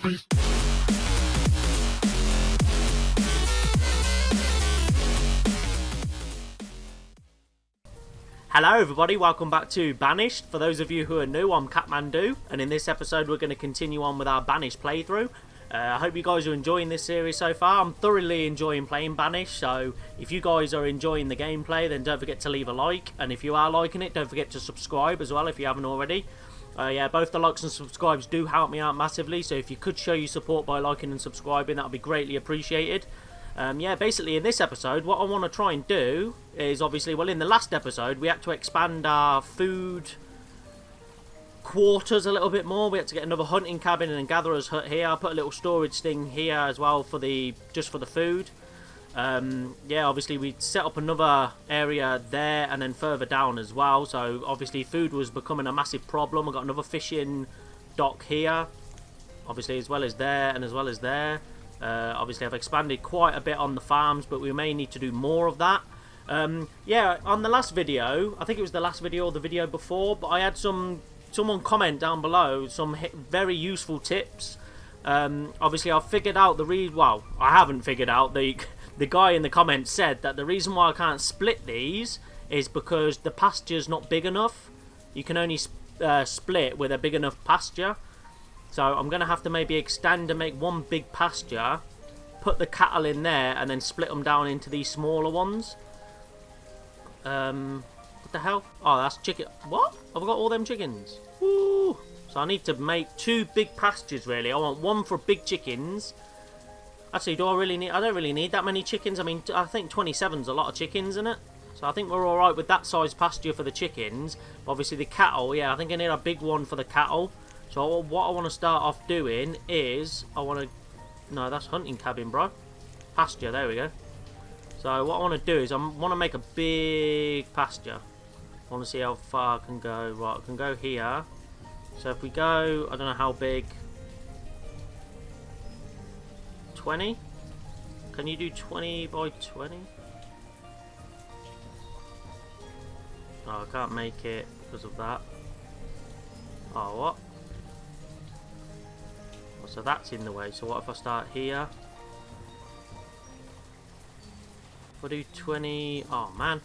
Hello everybody, welcome back to Banished. For those of you who are new, I'm Kathmandu, and in this episode we're going to continue on with our Banished playthrough. I hope you guys are enjoying this series so far. I'm thoroughly enjoying playing Banished, so if you guys are enjoying the gameplay, then don't forget to leave a like, and if you are liking it, don't forget to subscribe as well if you haven't already. Yeah, both the likes and subscribes do help me out massively, so if you could show your support by liking and subscribing, that would be greatly appreciated. Yeah, basically in this episode, what I want to try and do is obviously, well, in the last episode, we had to expand our food quarters a little bit more. We had to get another hunting cabin and gatherer's hut here. I put a little storage thing here as well for just for the food. Yeah, obviously we set up another area there and then further down as well. So obviously food was becoming a massive problem. I got another fishing dock here, obviously, as well as there and as well as there. Obviously I've expanded quite a bit on the farms, but we may need to do more of that. Yeah, on the last video, I think it was the last video or the video before, but I had someone comment down below some very useful tips. Obviously I've figured out well, I haven't figured out. The guy in the comments said that the reason why I can't split these is because the pasture's not big enough. You can only split with a big enough pasture. So I'm going to have to maybe extend and make one big pasture, put the cattle in there, and then split them down into these smaller ones. What the hell? Oh, that's chicken. What? I've got all them chickens. Woo! So I need to make two big pastures, really. I want one for big chickens. Actually, do I really need... I don't really need that many chickens. I mean, I think 27's a lot of chickens, isn't it? So I think we're alright with that size pasture for the chickens. Obviously, the cattle, yeah, I think I need a big one for the cattle. So what I want to start off doing is, I want to... No, that's hunting cabin, bro. Pasture, there we go. So what I want to do is, I want to make a big pasture. I want to see how far I can go. Right, I can go here. So if we go, I don't know how big. 20? Can you do 20 by 20? Oh, I can't make it because of that. Oh, what? So that's in the way. So what if I start here? If I do 20... Oh, man.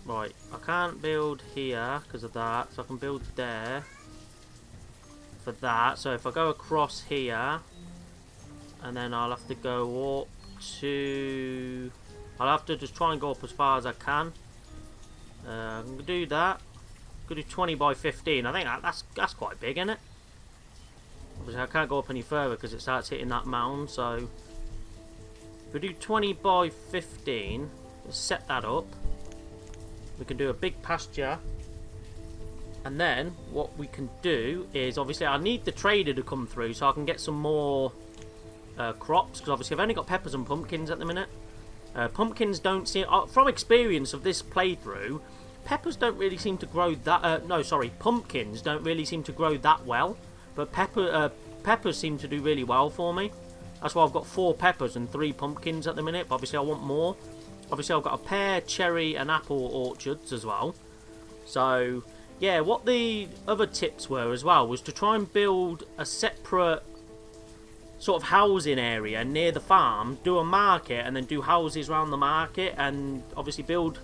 Right. I can't build here because of that. So I can build there. For that. So if I go across here. And then I'll have to go up to... I'll have to just try and go up as far as I can. I'm going to do that. I'm going to do 20 by 15. I think that's quite big, isn't it? Obviously I can't go up any further because it starts hitting that mound, so if we do 20 by 15, let's set that up. We can do a big pasture, and then what we can do is, obviously I need the trader to come through so I can get some more crops, because obviously I've only got peppers and pumpkins at the minute. Pumpkins don't seem, from experience of this playthrough, peppers don't really seem to grow that, no sorry, pumpkins don't really seem to grow that well. But peppers seem to do really well for me. That's why I've got 4 peppers and 3 pumpkins at the minute. But obviously I want more. Obviously I've got a pear, cherry and apple orchards as well. So yeah, what the other tips were as well was to try and build a separate sort of housing area near the farm. Do a market and then do houses around the market. And obviously build,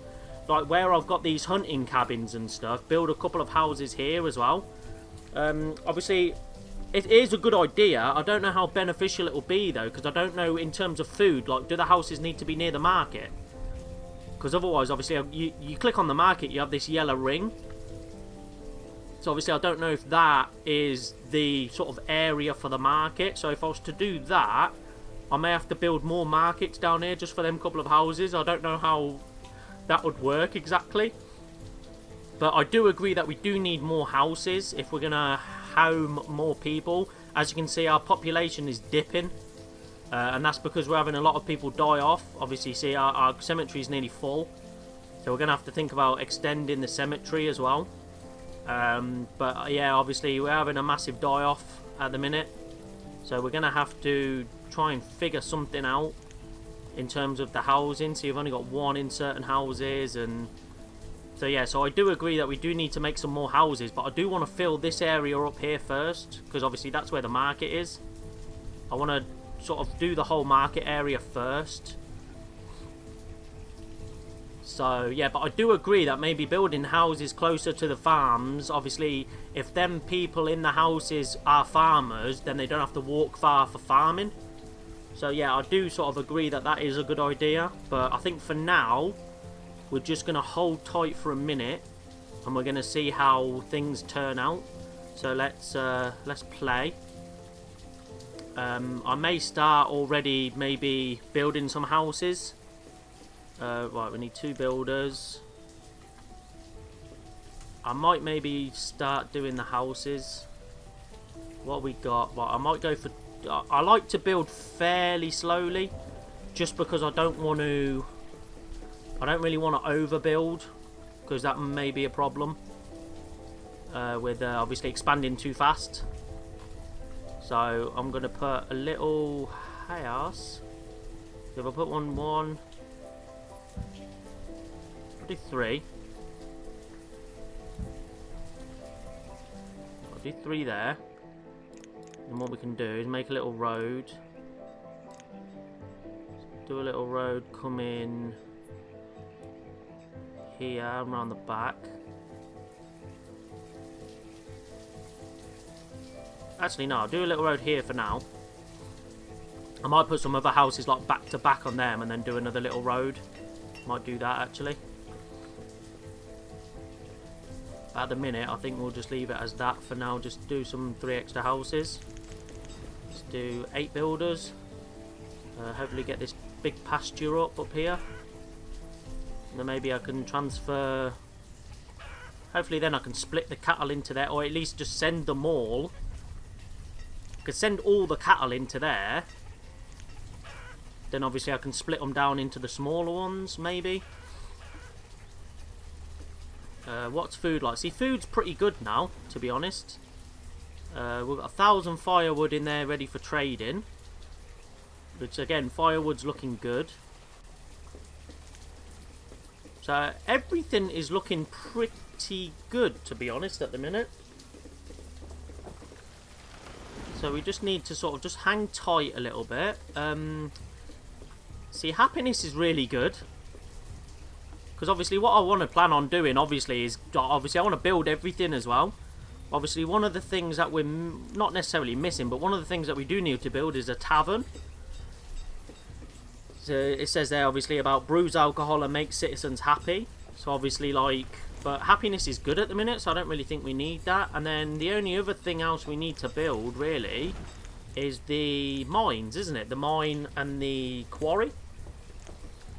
like where I've got these hunting cabins and stuff, build a couple of houses here as well. Obviously it is a good idea. I don't know how beneficial it will be though, because I don't know in terms of food, like do the houses need to be near the market? Because otherwise obviously you click on the market, you have this yellow ring. So obviously I don't know if that is the sort of area for the market. So if I was to do that, I may have to build more markets down here just for them couple of houses. I don't know how that would work exactly. But I do agree that we do need more houses if we're going to home more people. As you can see, our population is dipping. And that's because we're having a lot of people die off. Obviously, see, our cemetery is nearly full. So we're going to have to think about extending the cemetery as well. But yeah, obviously, we're having a massive die-off at the minute. So we're going to have to try and figure something out in terms of the housing. So you've only got one in certain houses and So yeah, so I do agree that we do need to make some more houses, but I do want to fill this area up here first, because obviously that's where the market is. I want to sort of do the whole market area first. So yeah, but I do agree that maybe building houses closer to the farms, obviously if them people in the houses are farmers, then they don't have to walk far for farming. So yeah, I do sort of agree that that is a good idea, but I think for now we're just going to hold tight for a minute and we're going to see how things turn out. So let's play. I may start already maybe building some houses. Right, we need 2 builders. I might maybe start doing the houses. What we got? Well, I might go for... I like to build fairly slowly, just because I don't want to... I don't really want to overbuild, because that may be a problem with obviously expanding too fast. So I'm going to put a little house. If I put one, I'll do 3. I'll do 3 there. And what we can do is make a little road. Do a little road, come in here and around the back. Actually, no, I'll do a little road here for now. I might put some other houses like back to back on them and then do another little road. Might do that actually. At the minute, I think we'll just leave it as that for now. Just do some 3 extra houses. Let's do 8 builders. Hopefully get this big pasture up here. And then maybe I can transfer... Hopefully then I can split the cattle into there, or at least just send them all. I could send all the cattle into there. Then obviously I can split them down into the smaller ones, maybe. What's food like? See, food's pretty good now, to be honest. We've got 1,000 firewood in there ready for trading. Which, again, firewood's looking good. So, everything is looking pretty good, to be honest, at the minute. So, we just need to sort of just hang tight a little bit. See, happiness is really good. Because obviously what I want to plan on doing, obviously, is... Obviously, I want to build everything as well. Obviously, one of the things that we're not necessarily missing, but one of the things that we do need to build is a tavern. So it says there, obviously, about brews alcohol and make citizens happy. So obviously, like... But happiness is good at the minute, so I don't really think we need that. And then the only other thing else we need to build, really, is the mines, isn't it? The mine and the quarry.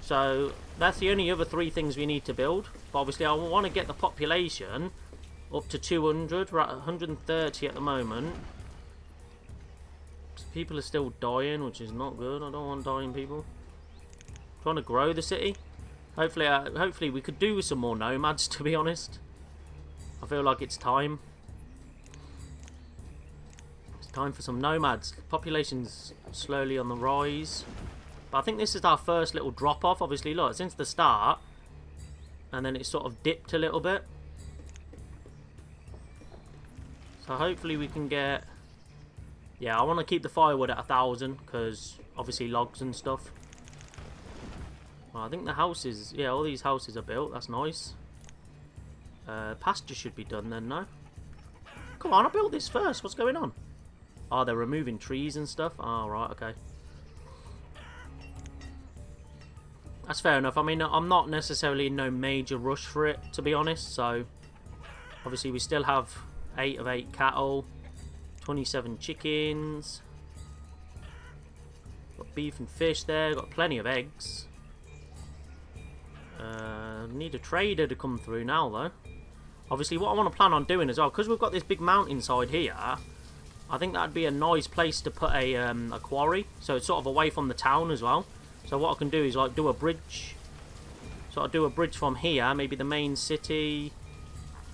So that's the only other 3 things we need to build. But obviously I want to get the population up to 200. We're at 130 at the moment. People are still dying, which is not good. I don't want dying people. Trying to grow the city. Hopefully we could do with some more nomads, to be honest. I feel like it's time. It's time for some nomads. Population's slowly on the rise. But I think this is our first little drop off. Obviously, look, since the start. And then it sort of dipped a little bit. So hopefully we can get... Yeah, I want to keep the firewood at 1,000. Because obviously logs and stuff. Well, I think the houses... Yeah, all these houses are built. That's nice. Pasture should be done then, no? Come on, I built this first. What's going on? Oh, they're removing trees and stuff. Oh, right, okay. That's fair enough. I mean, I'm not necessarily in no major rush for it, to be honest. So, obviously, we still have 8 of 8 cattle, 27 chickens. Got beef and fish there. Got plenty of eggs. Need a trader to come through now, though. Obviously, what I want to plan on doing as well, because we've got this big mountainside here, I think that'd be a nice place to put a quarry. So it's sort of away from the town as well. So what I can do is like do a bridge. So I'll do a bridge from here, maybe the main city.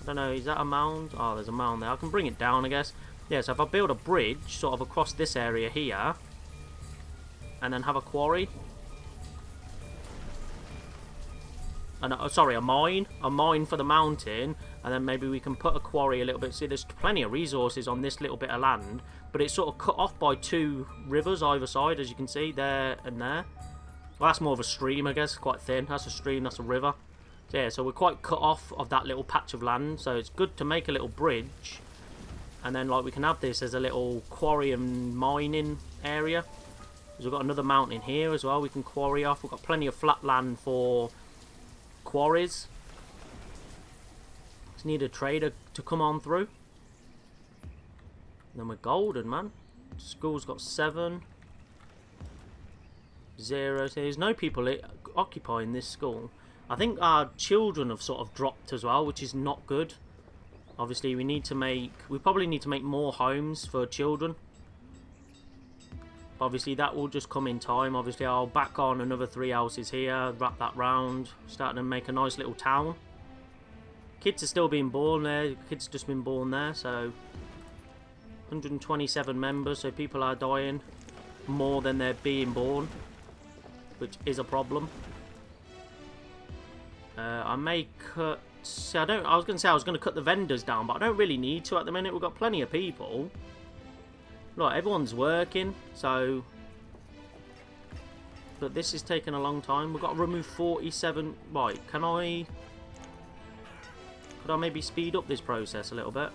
I don't know, is that a mound? Oh, there's a mound there. I can bring it down, I guess. Yeah, so if I build a bridge sort of across this area here, and then have a quarry. sorry, a mine for the mountain, and then maybe we can put a quarry a little bit. See, there's plenty of resources on this little bit of land, but it's sort of cut off by 2 rivers either side, as you can see, there and there. Well, that's more of a stream, I guess, quite thin. That's a stream, that's a river. So yeah, so we're quite cut off of that little patch of land, so it's good to make a little bridge, and then like we can have this as a little quarry and mining area. We've got another mountain here as well we can quarry off. We've got plenty of flat land for quarries. Just need a trader to come on through. And then we're golden, man. School's got 7. 0. So there's no people occupying this school. I think our children have sort of dropped as well, which is not good. Obviously, we probably need to make more homes for children. Obviously, that will just come in time. Obviously, I'll back on another 3 houses here, wrap that round, starting to make a nice little town. Kids are still being born there. Kids just been born there, so 127 members. So people are dying more than they're being born, which is a problem. I may cut. See, I was going to say I was going to cut the vendors down, but I don't really need to at the minute. We've got plenty of people. Look, everyone's working, so... But this is taking a long time. We've got to remove 47... Right, could I maybe speed up this process a little bit?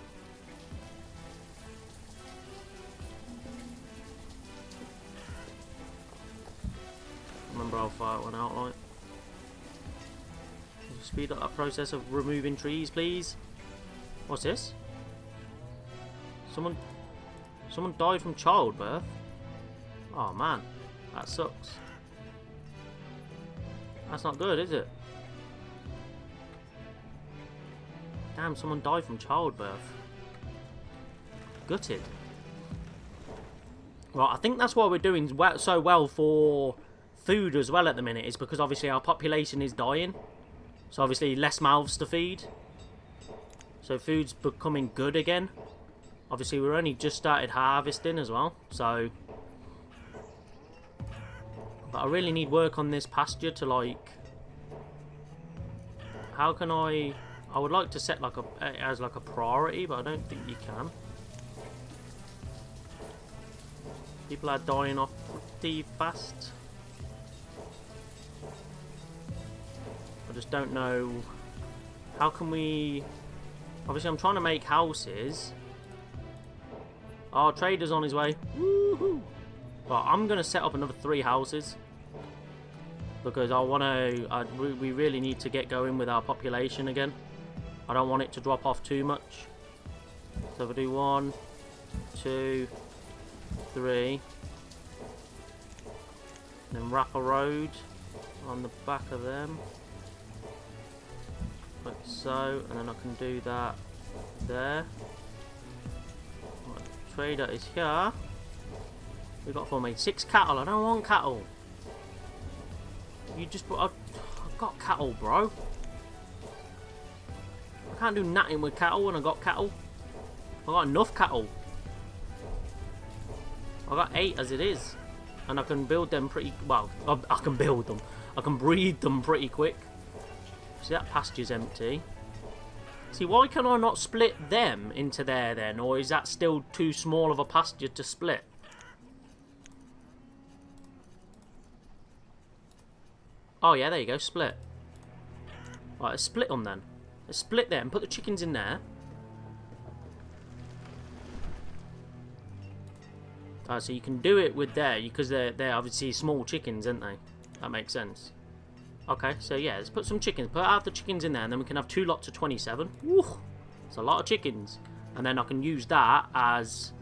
Remember how far it went out, like. Speed up that process of removing trees, please. What's this? Someone died from childbirth? Oh man, that sucks. That's not good, is it? Damn, someone died from childbirth. Gutted. Right, I think that's why we're doing so well for food as well at the minute, is because obviously our population is dying. So obviously less mouths to feed. So food's becoming good again. Obviously we're only just started harvesting as well. So, but I really need work on this pasture to like. How can I would like to set like as like a priority, but I don't think you can. People are dying off pretty fast. I just don't know. How can we... Obviously, I'm trying to make houses. Our trader's on his way. Woohoo! Well, I'm going to set up another 3 houses. Because I want to... we really need to get going with our population again. I don't want it to drop off too much. So we'll do 1, 2, 3. Then wrap a road on the back of them. Like so, and then I can do that there. Right, trader is here. We got for me 6 cattle. I don't want cattle. You just put. I've got cattle, bro. I can't do nothing with cattle when I got cattle. I got enough cattle. I got 8 as it is, and I can build them pretty well. I can build them. I can breed them pretty quick. See, that pasture's empty. See, why can I not split them into there then? Or is that still too small of a pasture to split? Oh yeah, there you go, split. Right, let's split them then. Let's split them, put the chickens in there. Alright, so you can do it with there, because they're obviously small chickens, aren't they? That makes sense. Okay, so yeah, let's put some chickens. Put out the chickens in there, and then we can have 2 lots of 27. Woo! It's a lot of chickens. And then I can use that as...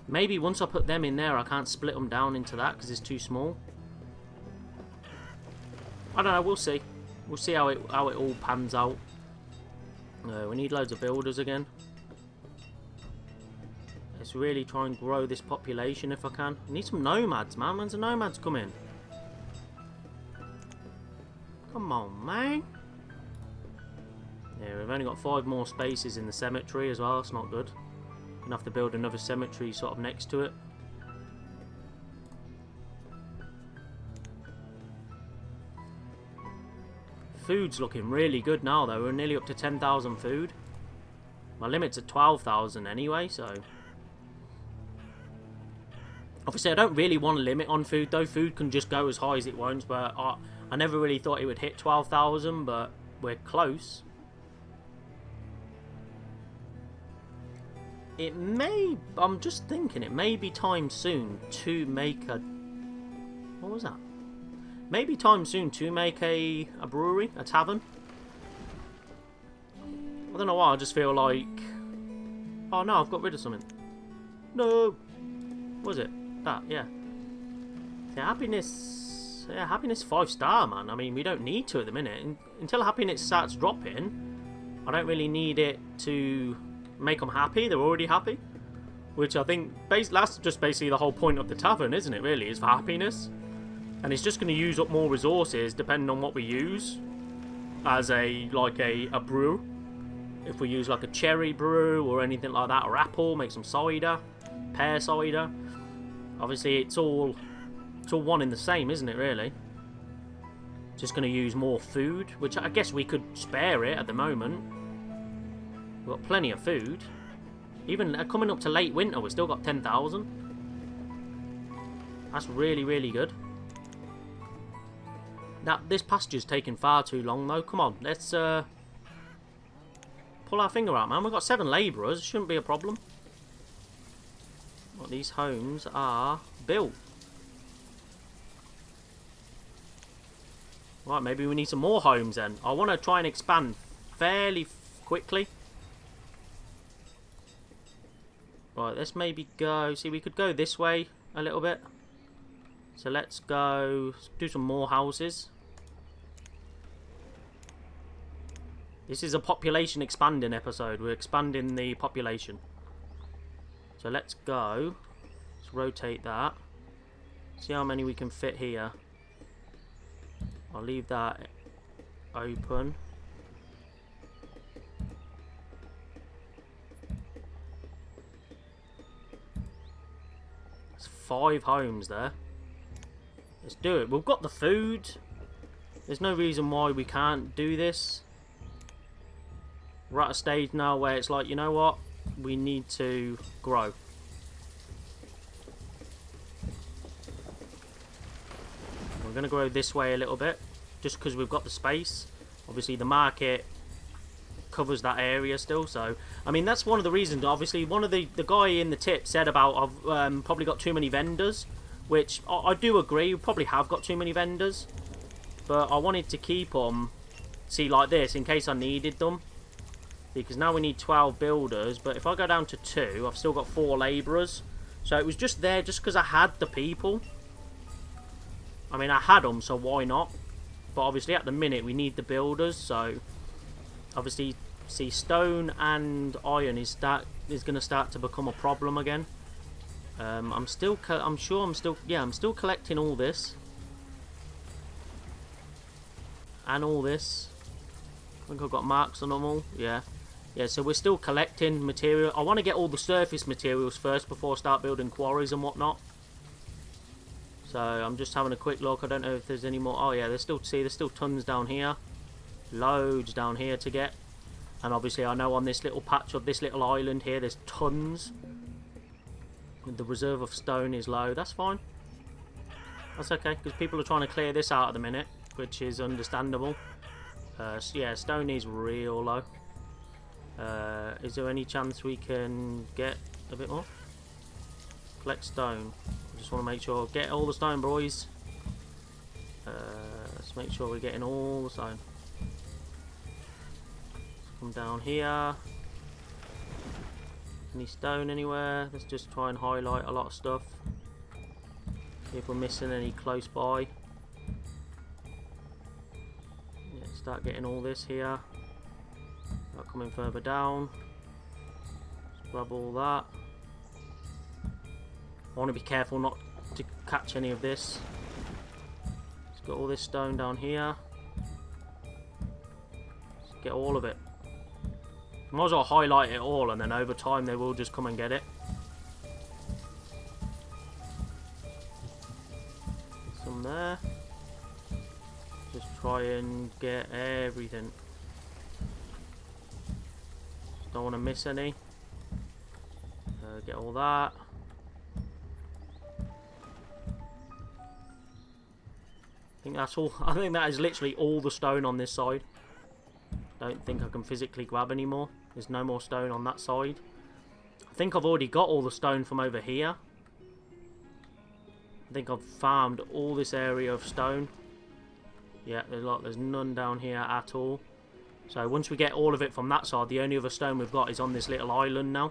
Maybe once I put them in there, I can't split them down into that, because it's too small. I don't know, we'll see. We'll see how it all pans out. We need loads of builders again. Let's really try and grow this population if I can. I need some nomads, man. When's the nomads coming? Come on, man. Yeah, we've only got 5 more spaces in the cemetery as well. That's not good. Gonna have to build another cemetery sort of next to it. food's looking really good now, though. We're nearly up to 10,000 food. My limit's at 12,000 anyway, so... Obviously, I don't really want a limit on food, though. Food can just go as high as it wants, but I never really thought it would hit 12,000, but we're close. It may... I'm just thinking, it may be time soon to make a... What was that? Maybe time soon to make a brewery, a tavern. I don't know why, I just feel like... Oh no, I've got rid of something. No! What was it? That, yeah. Yeah, happiness... Yeah, happiness 5-star, man. I mean, we don't need to at the minute. Until happiness starts dropping, I don't really need it to make them happy. They're already happy. Which I think, that's just basically the whole point of the tavern, isn't it, really? Is for happiness. And it's just going to use up more resources depending on what we use as a brew. If we use like a cherry brew or anything like that, or apple, make some cider, pear cider. Obviously, it's all one in the same, isn't it? Really, just going to use more food, which I guess we could spare it at the moment. We've got plenty of food. Even coming up to late winter, we've still got 10,000. That's really, really good. Now, this pasture's taking far too long, though. Come on, let's pull our finger out, man. We've got 7 labourers. Shouldn't be a problem. Well, these homes are built. Right, maybe we need some more homes, then. I want to try and expand fairly quickly. Right, let's maybe go... See, we could go this way a little bit. So let's go do some more houses. This is a population expanding episode. We're expanding the population. So let's go. Let's rotate that. See how many we can fit here. I'll leave that open. There's 5 homes there. Let's do it. We've got the food. There's no reason why we can't do this. We're at a stage now where it's like, you know what? We need to grow. We're going to grow this way a little bit. Just because we've got the space. Obviously the market covers that area still. So, I mean, that's one of the reasons. Obviously, one of the guy in the tip said about I've probably got too many vendors. Which I do agree. We probably have got too many vendors. But I wanted to keep them, see, like this, in case I needed them. Because now we need 12 builders, but if I go down to 2, I've still got 4 labourers. So it was just there just because I had the people. I mean, I had them, so why not? But obviously at the minute we need the builders, so obviously, see, stone and iron is going to start to become a problem again. I'm still collecting all this and all this. I think I've got marks on them all. Yeah, so we're still collecting material. I want to get all the surface materials first before I start building quarries and whatnot. So I'm just having a quick look. I don't know if there's any more. Oh yeah, there's still tons down here. Loads down here to get. And obviously I know on this little patch of this little island here, there's tons. The reserve of stone is low. That's fine. That's okay, because people are trying to clear this out at the minute, which is understandable. So yeah, stone is real low. Is there any chance we can get a bit more? Collect stone. I just want to make sure. Get all the stone, boys. Let's make sure we're getting all the stone. Let's come down here. Any stone anywhere? Let's just try and highlight a lot of stuff. See if we're missing any close by. Yeah, start getting all this here. Start coming further down. Just grab all that. I want to be careful not to catch any of this. Let's get all this stone down here. Let's get all of it. Might as well highlight it all, and then over time they will just come and get it. Some there. Just try and get everything. Don't want to miss any. Get all that. I think that's all. I think that is literally all the stone on this side. Don't think I can physically grab any more. There's no more stone on that side. I think I've already got all the stone from over here. I think I've farmed all this area of stone. Yeah, there's none down here at all. So once we get all of it from that side, the only other stone we've got is on this little island now.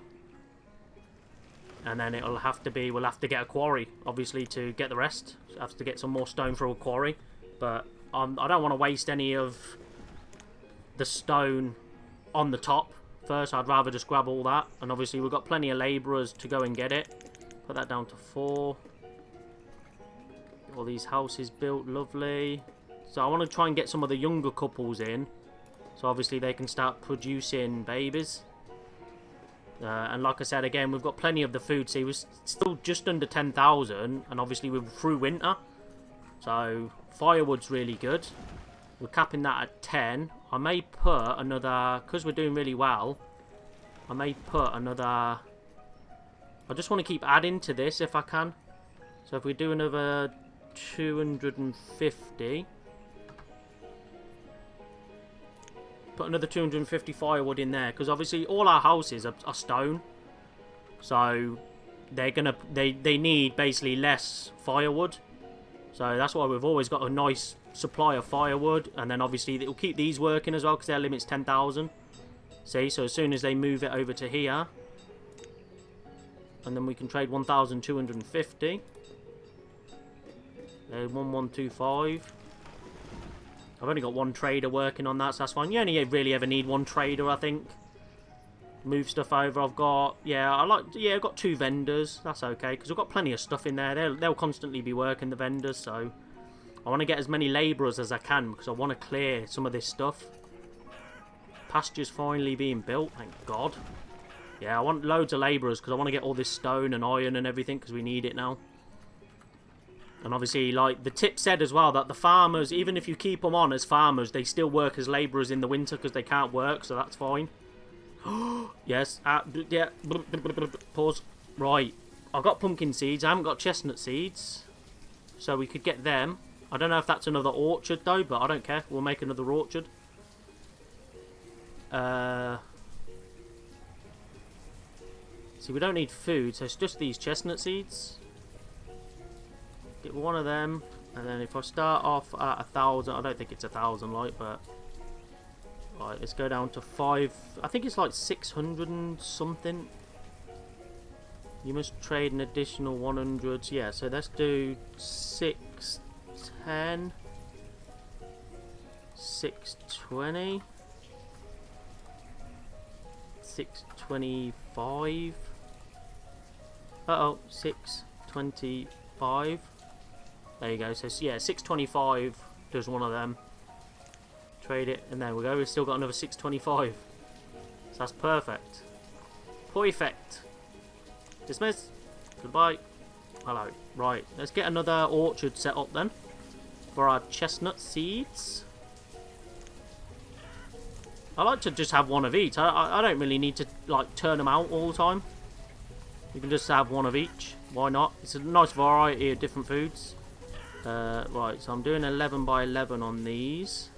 And then it'll have to be, we'll have to get a quarry, obviously, to get the rest. So have to get some more stone for a quarry. But I don't want to waste any of the stone on the top. First, I'd rather just grab all that. And obviously, we've got plenty of labourers to go and get it. Put that down to 4. All these houses built, lovely. So I want to try and get some of the younger couples in. So obviously, they can start producing babies. And like I said, again, we've got plenty of the food. See, we're still just under 10,000. And obviously, we're through winter. So, firewood's really good. We're capping that at 10. I may put another... Because we're doing really well, I may put another... I just want to keep adding to this if I can. So, if we do another 250... Put another 250 firewood in there, because obviously all our houses are stone, so they need basically less firewood. So that's why we've always got a nice supply of firewood, and then obviously it will keep these working as well, because their limit's 10,000. See, so as soon as they move it over to here, and then we can trade 1,250. 1125. I've only got one trader working on that, so that's fine. You only really ever need one trader, I think. Move stuff over. I've got, I've got 2 vendors. That's okay, because I've got plenty of stuff in there. They'll constantly be working, the vendors, so I want to get as many labourers as I can, because I want to clear some of this stuff. Pasture's finally being built, thank God. Yeah, I want loads of labourers, because I want to get all this stone and iron and everything, because we need it now. And obviously, like, the tip said as well, that the farmers, even if you keep them on as farmers, they still work as labourers in the winter because they can't work, so that's fine. Yes, yeah, pause. Right, I've got pumpkin seeds, I haven't got chestnut seeds, so we could get them. I don't know if that's another orchard, though, but I don't care. We'll make another orchard. See, we don't need food, so it's just these chestnut seeds. Get one of them, and then if I start off at 1,000, I don't think it's 1,000 like, but right, let's go down to 5. I think it's like 600 and something. You must trade an additional 100. Yeah, so let's do 610, 620, 625. 625. There you go. So yeah, 625 does one of them. Trade it, and there we go. We've still got another 625. So that's perfect. Perfect. Dismiss. Goodbye. Hello. Right, let's get another orchard set up then for our chestnut seeds. I like to just have one of each. I don't really need to like turn them out all the time. You can just have one of each. Why not? It's a nice variety of different foods. Right, so I'm doing 11 by 11 on these.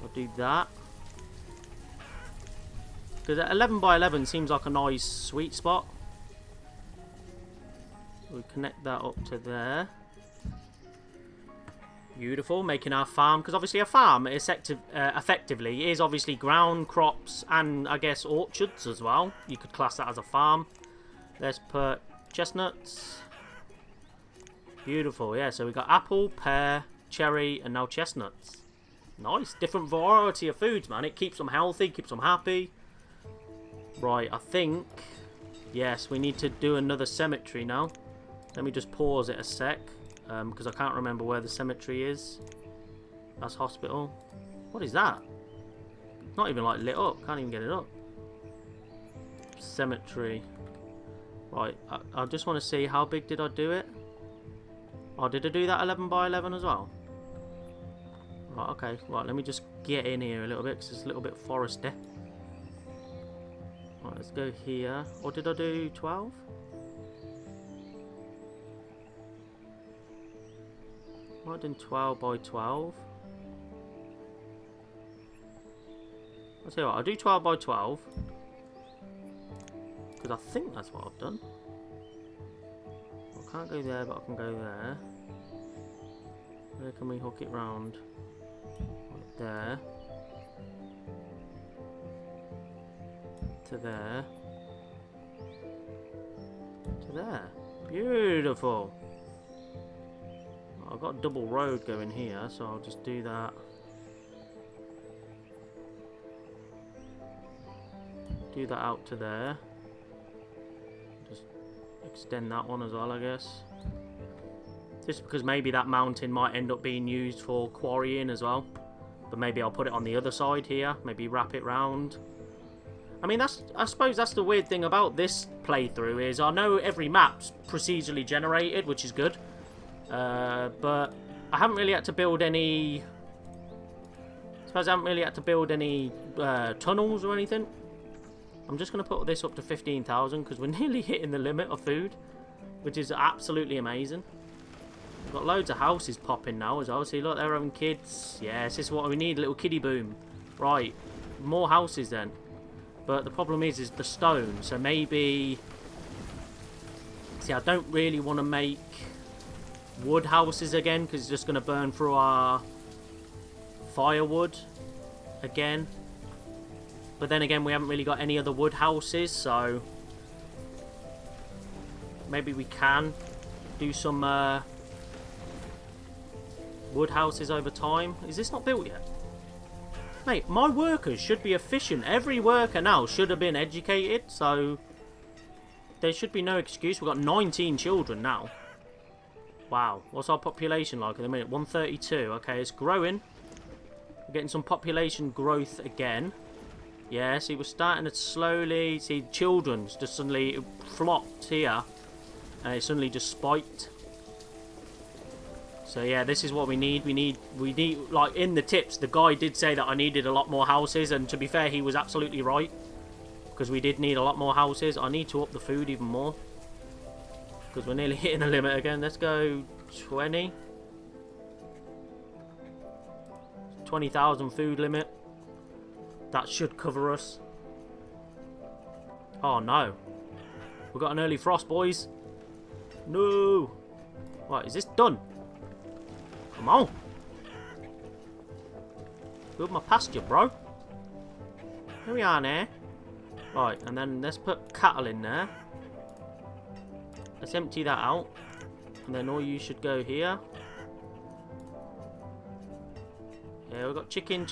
I'll do that. Because 11 by 11 seems like a nice sweet spot. We'll connect that up to there. Beautiful, making our farm. Because obviously a farm effectively is obviously ground crops and I guess orchards as well. You could class that as a farm. Let's put chestnuts. Beautiful, yeah, so we got apple, pear, cherry, and now chestnuts. Nice, different variety of foods, man. It keeps them healthy, keeps them happy. Right, I think, yes, we need to do another cemetery now. Let me just pause it a sec, because I can't remember where the cemetery is. That's hospital. What is that? It's not even, like, lit up. Can't even get it up. Cemetery. Right, I just want to see how big did I do it? Oh, did I do that 11 by 11 as well? Right, okay, right, let me just get in here a little bit, because it's a little bit foresty. Right, let's go here. Or did I do 12? Might have done 12 by 12. I'll tell you what, I'll do 12 by 12. Because I think that's what I've done. I can't go there, but I can go there. Where can we hook it round? Right there. To there. To there. Beautiful. I've got a double road going here, so I'll just do that. Do that out to there. Just extend that one as well, I guess. Just because maybe that mountain might end up being used for quarrying as well. But maybe I'll put it on the other side here. Maybe wrap it round. I mean, I suppose that's the weird thing about this playthrough is I know every map's procedurally generated, which is good. But I haven't really had to build any... I suppose I haven't really had to build any tunnels or anything. I'm just going to put this up to 15,000 because we're nearly hitting the limit of food, which is absolutely amazing. We've got loads of houses popping now as well. See, look, they're having kids. Yes, this is what we need, a little kiddie boom. Right, more houses then. But the problem is the stone. So maybe... See, I don't really want to make wood houses again because it's just going to burn through our firewood again. But then again, we haven't really got any other wood houses, so maybe we can do some wood houses over time. Is this not built yet? Mate, my workers should be efficient. Every worker now should have been educated, so there should be no excuse. We've got 19 children now. Wow, what's our population like at the minute? 132. Okay, it's growing. We're getting some population growth again. Yeah, see, we're starting to slowly... See, children's just suddenly flocked here. And it suddenly just spiked. So yeah, this is what we need. We need, like, in the tips, the guy did say that I needed a lot more houses. And to be fair, he was absolutely right. Because we did need a lot more houses. I need to up the food even more. Because we're nearly hitting the limit again. Let's go 20. 20,000 food limit. That should cover us. Oh no. We've got an early frost, boys. No. Right, is this done? Come on. Build my pasture, bro. Here we are now. Right, and then let's put cattle in there. Let's empty that out. And then all you should go here. Yeah, we've got chicken,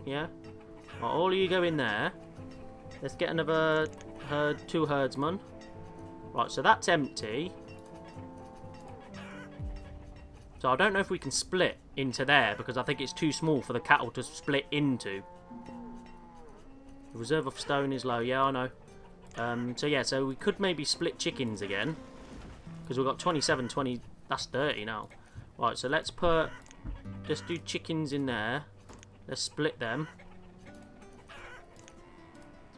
yeah. Right, all of you go in there. Let's get another herd, 2 herdsmen. Right, so that's empty. So I don't know if we can split into there because I think it's too small for the cattle to split into. The reserve of stone is low, yeah, I know. So yeah, so we could maybe split chickens again. Because we've got 27, 20, that's 30 now. Right, so let's do chickens in there. Let's split them.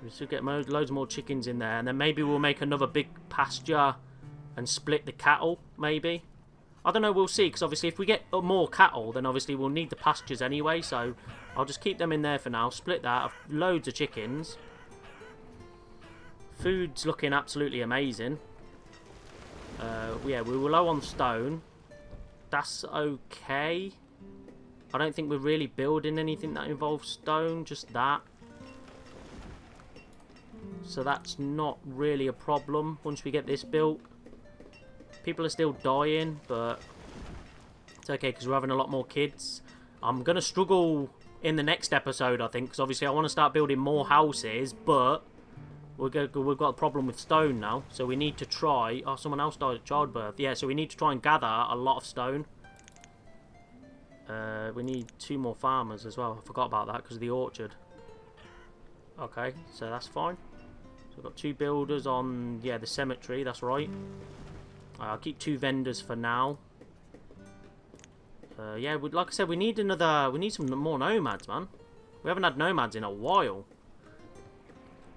We should get loads more chickens in there. And then maybe we'll make another big pasture and split the cattle, maybe. I don't know, we'll see. Because obviously if we get more cattle, then obviously we'll need the pastures anyway. So I'll just keep them in there for now. Split that. Loads of chickens. Food's looking absolutely amazing. Yeah, we were low on stone. That's okay. I don't think we're really building anything that involves stone. Just that. So that's not really a problem once we get this built. People are still dying, but it's okay because we're having a lot more kids. I'm going to struggle in the next episode, I think, because obviously I want to start building more houses, but we've got a problem with stone now, so we need to try... Oh, someone else died at childbirth. Yeah, so we need to try and gather a lot of stone. We need 2 more farmers as well. I forgot about that because of the orchard. Okay, so that's fine. So we've got 2 builders on, yeah, the cemetery, that's right. I'll keep 2 vendors for now. Yeah, like I said, we need some more nomads, man. We haven't had nomads in a while.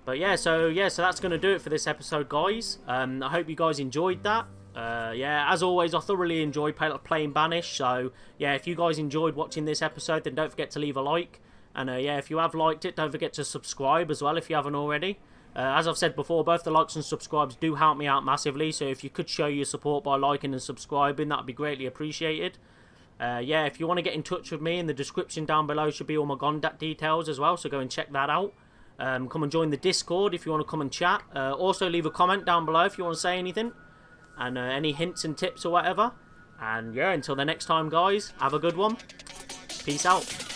But yeah, so that's going to do it for this episode, guys. I hope you guys enjoyed that. Yeah, as always, I thoroughly enjoyed playing Banished. So yeah, if you guys enjoyed watching this episode, then don't forget to leave a like. And yeah, if you have liked it, don't forget to subscribe as well if you haven't already. As I've said before, both the likes and subscribes do help me out massively. So if you could show your support by liking and subscribing, that would be greatly appreciated. Yeah, if you want to get in touch with me, in the description down below should be all my contact details as well. So go and check that out. Come and join the Discord if you want to come and chat. Also, leave a comment down below if you want to say anything. And any hints and tips or whatever. And yeah, until the next time, guys, have a good one. Peace out.